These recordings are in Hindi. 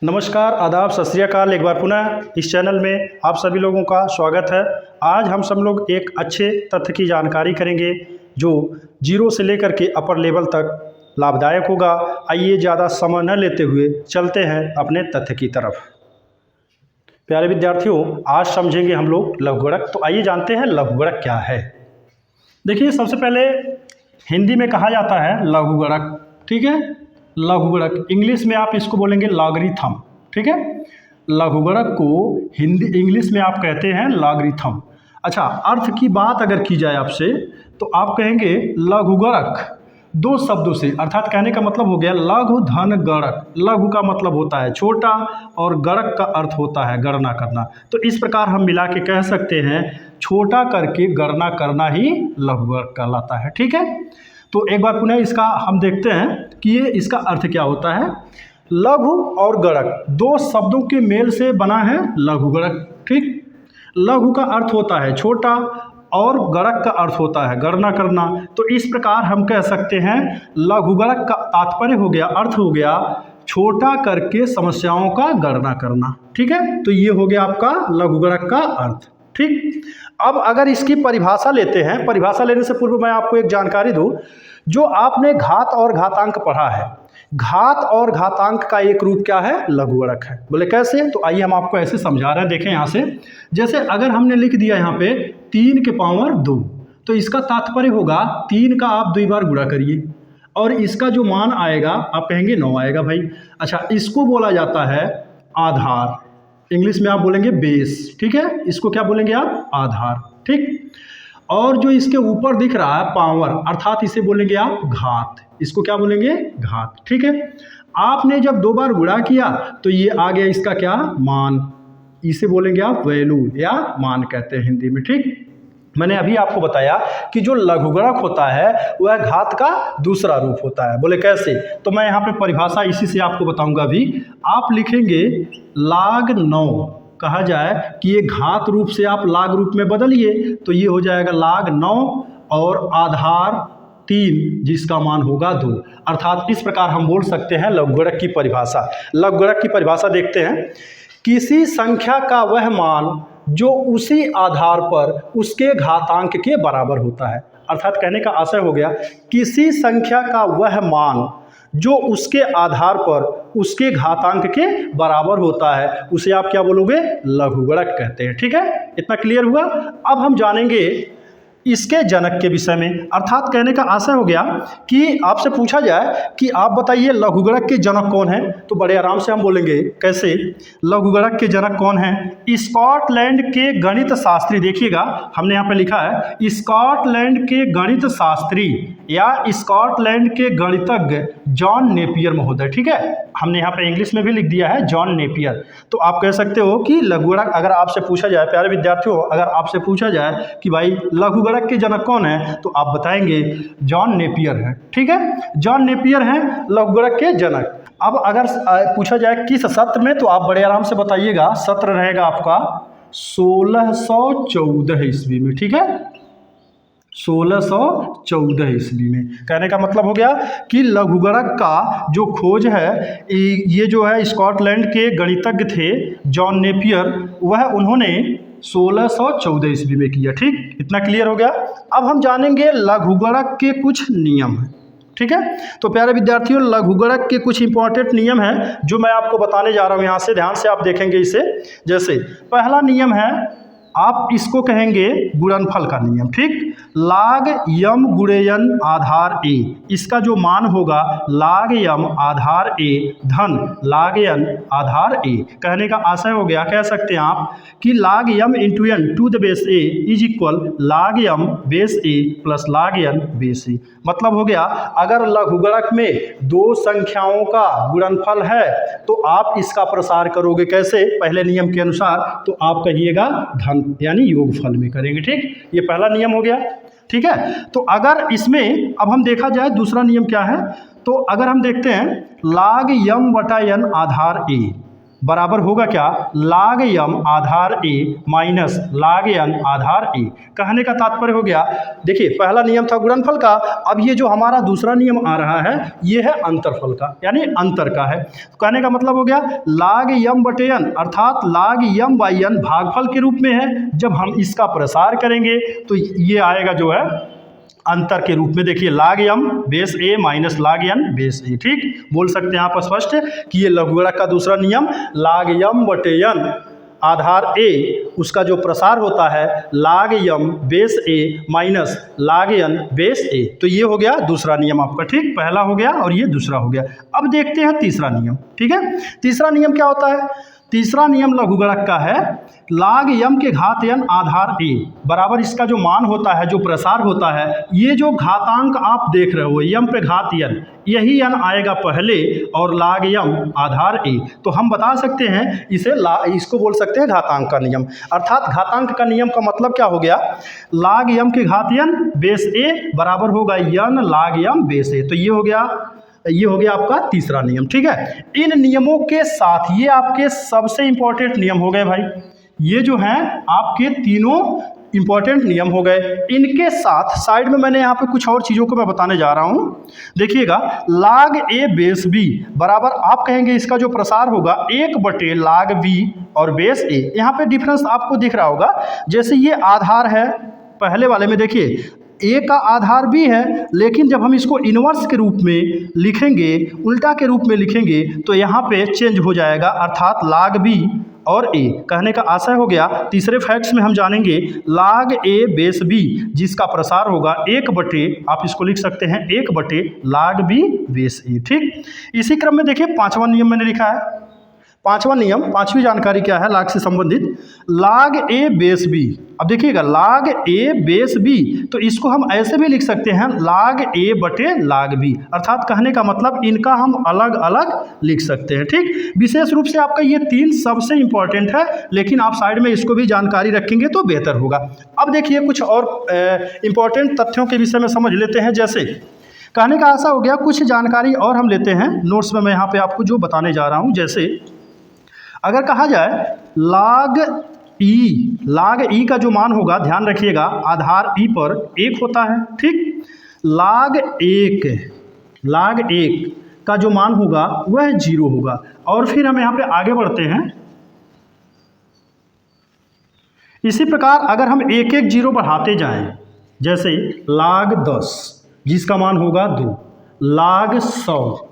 नमस्कार, आदाब, सत श्री अकाल। एक बार पुनः इस चैनल में आप सभी लोगों का स्वागत है। आज हम सब लोग एक अच्छे तथ्य की जानकारी करेंगे जो जीरो से लेकर के अपर लेवल तक लाभदायक होगा। आइए ज़्यादा समय न लेते हुए चलते हैं अपने तथ्य की तरफ। प्यारे विद्यार्थियों, आज समझेंगे हम लोग लघुगणक। तो आइए जानते हैं लघुगणक क्या है। देखिए, सबसे पहले हिंदी में कहा जाता है लघुगणक, ठीक है। लघुगणक इंग्लिश में आप इसको बोलेंगे लॉगरिथम, ठीक है। लघुगणक को हिंदी इंग्लिश में आप कहते हैं लॉगरिथम। अच्छा, अर्थ की बात अगर की जाए आपसे तो आप कहेंगे लघुगणक दो शब्दों से, अर्थात कहने का मतलब हो गया लघु धन गणक। लघु का मतलब होता है छोटा और गणक का अर्थ होता है गणना करना। तो इस प्रकार हम मिला के कह सकते हैं छोटा करके गणना करना ही लघुगणक कहलाता है, ठीक है। तो एक बार पुनः इसका हम देखते हैं कि ये इसका अर्थ क्या होता है। लघु और गणक दो शब्दों के मेल से बना है लघुगणक, ठीक। लघु का अर्थ होता है छोटा और गणक का अर्थ होता है गणना करना। तो इस प्रकार हम कह सकते हैं लघुगणक का तात्पर्य हो गया, अर्थ हो गया छोटा करके समस्याओं का गणना करना, ठीक है। तो ये हो गया आपका लघुगणक का अर्थ, ठीक। अब अगर इसकी परिभाषा लेते हैं, परिभाषा लेने से पूर्व मैं आपको एक जानकारी दूं। जो आपने घात और घातांक पढ़ा है, घात और घातांक का एक रूप क्या है? लघुगणक है। बोले कैसे? तो आइए हम आपको ऐसे समझा रहे हैं। देखें यहाँ से, जैसे अगर हमने लिख दिया यहाँ पे 3 के पावर 2, तो इसका तात्पर्य होगा 3 का आप 2 बार गुणा करिए और इसका जो मान आएगा आप कहेंगे 9 आएगा भाई। अच्छा, इसको बोला जाता है आधार, इंग्लिश में आप बोलेंगे बेस, ठीक है। इसको क्या बोलेंगे आप? आधार, ठीक। और जो इसके ऊपर दिख रहा है पावर, अर्थात इसे बोलेंगे आप घात। इसको क्या बोलेंगे? घात, ठीक है। आपने जब 2 बार गुणा किया तो ये आ गया इसका क्या? मान। इसे बोलेंगे आप वैल्यू या मान कहते हैं हिंदी में, ठीक। मैंने अभी आपको बताया कि जो लघुगणक होता है वह घात का दूसरा रूप होता है। बोले कैसे? तो मैं यहाँ पे परिभाषा इसी से आपको बताऊंगा। अभी आप लिखेंगे log 9, कहा जाए कि ये घात रूप से आप log रूप में बदलिए तो ये हो जाएगा log 9 और आधार 3 जिसका मान होगा 2। अर्थात इस प्रकार हम बोल सकते हैं लघुगणक की परिभाषा। लघुगणक की परिभाषा देखते हैं। किसी संख्या का वह मान जो उसी आधार पर उसके घातांक के बराबर होता है। अर्थात कहने का आशय हो गया किसी संख्या का वह मान जो उसके आधार पर उसके घातांक के बराबर होता है, उसे आप क्या बोलोगे? लघुगणक कहते हैं, ठीक है। इतना क्लियर हुआ। अब हम जानेंगे इसके जनक के विषय में। अर्थात कहने का आशय हो गया कि आपसे पूछा जाए कि आप बताइए लघुगणक के जनक कौन है, तो बड़े आराम से हम बोलेंगे कैसे? लघुगणक के जनक कौन है? स्कॉटलैंड के गणित शास्त्री, देखिएगा हमने यहाँ पे लिखा है स्कॉटलैंड के गणित शास्त्री या स्कॉटलैंड के गणितज्ञ जॉन नेपियर महोदय, ठीक है। हमने यहाँ पे इंग्लिश में भी लिख दिया है जॉन नेपियर। तो आप कह सकते हो कि लघुगणक, अगर आपसे पूछा जाए, प्यारे विद्यार्थियों, अगर आपसे पूछा जाए कि भाई लघुगणक के जनक कौन है, तो आप बताएंगे जॉन नेपियर है, ठीक है। जॉन नेपियर हैं लघुगणक के जनक। अब अगर पूछा जाए किस सत्र में, तो आप बड़े आराम से बताइएगा। सत्र रहेगा आपका 1614 ईस्वी में, ठीक है। 1614 ईस्वी में। कहने का मतलब हो गया कि लघुगणक का जो खोज है, ये जो है स्कॉटलैंड के गणितज्ञ थे जॉन नेपियर, वह उन्होंने 1614 ईस्वी में किया, ठीक। इतना क्लियर हो गया। अब हम जानेंगे लघुगणक के कुछ नियम, ठीक है। तो प्यारे विद्यार्थियों, लघुगणक के कुछ इंपॉर्टेंट नियम हैं जो मैं आपको बताने जा रहा हूँ। यहाँ से ध्यान से आप देखेंगे इसे। जैसे पहला नियम है, आप इसको कहेंगे गुणनफल का नियम, ठीक। log m गुणेयन आधार a, इसका जो मान होगा log m आधार a धन log n आधार a। कहने का आशय हो गया, कह सकते हैं आप कि log m into n to the base a is equal log m base a plus log n base a। मतलब हो गया अगर लघुगणक में 2 संख्याओं का गुणनफल है तो आप इसका प्रसार करोगे कैसे? पहले नियम के अनुसार, तो आप कहिएगा धन यानी योगफल में करेंगे, ठीक। ये पहला नियम हो गया, ठीक है। तो अगर इसमें अब हम देखा जाए दूसरा नियम क्या है, तो अगर हम देखते हैं log m बटा n आधार a, बराबर होगा क्या, log m Aadhaar a minus log n Aadhaar a। कहने का तात्पर्य हो गया, देखिए पहला नियम था गुणनफल का, अब ये जो हमारा दूसरा नियम आ रहा है ये है अंतरफल का, यानी अंतर का है। कहने का मतलब हो गया log m बटे n अर्थात log m बाई n भागफल के रूप में है। जब हम इसका प्रसार करेंगे तो ये आएगा जो है अंतर के रूप में। देखिए log m base a minus log n base a, ठीक बोल सकते हैं आप स्पष्ट कि ये लघुगणक का दूसरा नियम log m बटे n आधार a उसका जो प्रसार होता है log m base a minus log n base a। तो ये हो गया दूसरा नियम आपका, ठीक, पहला हो गया और ये दूसरा हो गया। अब देखते हैं तीसरा नियम, ठीक है। तीसरा नियम क्या होता है, तीसरा नियम लघुगणक का है log m के घात n आधार a बराबर इसका जो मान होता है, जो प्रसार होता है, ये जो घातांक आप देख रहे हो m पे घात n, यही n आएगा पहले और log m आधार a। तो हम बता सकते हैं इसको बोल सकते हैं घातांक का नियम। अर्थात घातांक का नियम का मतलब क्या हो गया, log m के घात n बेस a बराबर होगा n log m base a। तो ये हो गया आपका तीसरा नियम, ठीक है। इन नियमों के साथ ये आपके सबसे इंपॉर्टेंट नियम हो गए भाई, ये जो हैं आपके तीनों इंपॉर्टेंट नियम हो गए। इनके साथ साइड में मैंने यहाँ पे कुछ और चीज़ों को मैं बताने जा रहा हूँ। देखिएगा log a बेस b बराबर आप कहेंगे इसका जो प्रसार होगा 1 बटे log b और बेस a। यहाँ पे डिफरेंस आपको दिख रहा होगा, जैसे ये आधार है पहले वाले में, देखिए a का आधार b है, लेकिन जब हम इसको इन्वर्स के रूप में लिखेंगे, उल्टा के रूप में लिखेंगे, तो यहाँ पे चेंज हो जाएगा, अर्थात log b और a। कहने का आशय हो गया तीसरे फैक्ट्स में हम जानेंगे log a बेस b जिसका प्रसार होगा 1 बटे, आप इसको लिख सकते हैं 1 बटे log b बेस a, ठीक। इसी क्रम में देखिए पांचवा नियम मैंने लिखा है। पांचवा नियम, पांचवी जानकारी क्या है log से संबंधित, log a बेस b। अब देखिएगा log a बेस b, तो इसको हम ऐसे भी लिख सकते हैं log a बटे log b। अर्थात कहने का मतलब इनका हम अलग अलग लिख सकते हैं, ठीक। विशेष रूप से आपका ये तीन सबसे इंपॉर्टेंट है, लेकिन आप साइड में इसको भी जानकारी रखेंगे तो बेहतर होगा। अब देखिए कुछ और इंपॉर्टेंट तथ्यों के विषय में समझ लेते हैं। जैसे कहने का आशा हो गया कुछ जानकारी और हम लेते हैं नोट्स में, मैं यहाँ पे आपको जो बताने जा रहा हूँ। जैसे अगर कहा जाए log e का जो मान होगा, ध्यान रखिएगा आधार e पर 1 होता है, ठीक। log 1 का जो मान होगा वह 0 होगा। और फिर हम यहाँ पे आगे बढ़ते हैं। इसी प्रकार अगर हम एक एक जीरो बढ़ाते जाएं, जैसे log 10 जिसका मान होगा 2, log 100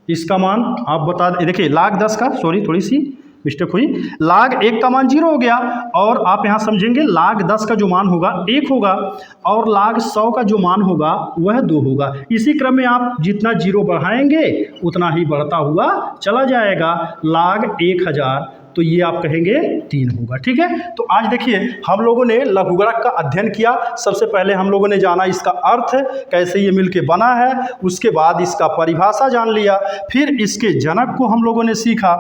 इसका मान आप बता देखिए log 10 का, सॉरी थोड़ी सी मिस्टेक हुई, log 1 का मान 0 हो गया, और आप यहाँ समझेंगे log 10 का जो मान होगा 1 होगा, और log 100 का जो मान होगा वह 2 होगा। इसी क्रम में आप जितना 0 बढ़ाएंगे उतना ही बढ़ता हुआ चला जाएगा। log 1000 तो ये आप कहेंगे 3 होगा, ठीक है। तो आज देखिए हम लोगों ने लघुगणक का अध्ययन किया। सबसे पहले हम लोगों ने जाना इसका अर्थ कैसे ये मिलके बना है, उसके बाद इसका परिभाषा जान लिया, फिर इसके जनक को हम लोगों ने सीखा,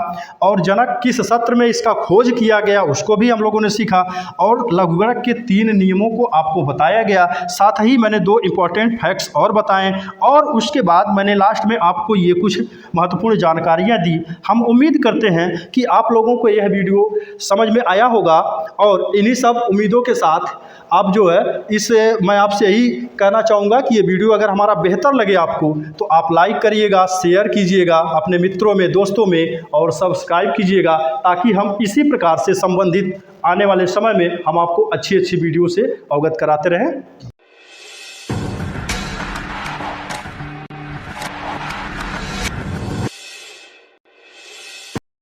और जनक किस सत्र में इसका खोज किया गया उसको भी हम लोगों ने सीखा, और लघुगणक के 3 नियमों को आपको बताया गया। साथ ही मैंने 2 इंपॉर्टेंट फैक्ट्स और बताएं, और उसके बाद मैंने लास्ट में आपको ये कुछ महत्वपूर्ण जानकारियाँ दी। हम उम्मीद करते हैं कि आप लोगों को यह वीडियो समझ में आया होगा, और इन्हीं सब उम्मीदों के साथ आप जो है मैं आपसे यही कहना चाहूँगा कि ये वीडियो अगर हमारा बेहतर लगे आपको तो आप लाइक करिएगा, शेयर कीजिएगा अपने मित्रों में, दोस्तों में, और सब्सक्राइब कीजिएगा, ताकि हम इसी प्रकार से संबंधित आने वाले समय में हम आपको अच्छी वीडियो से अवगत कराते रहें।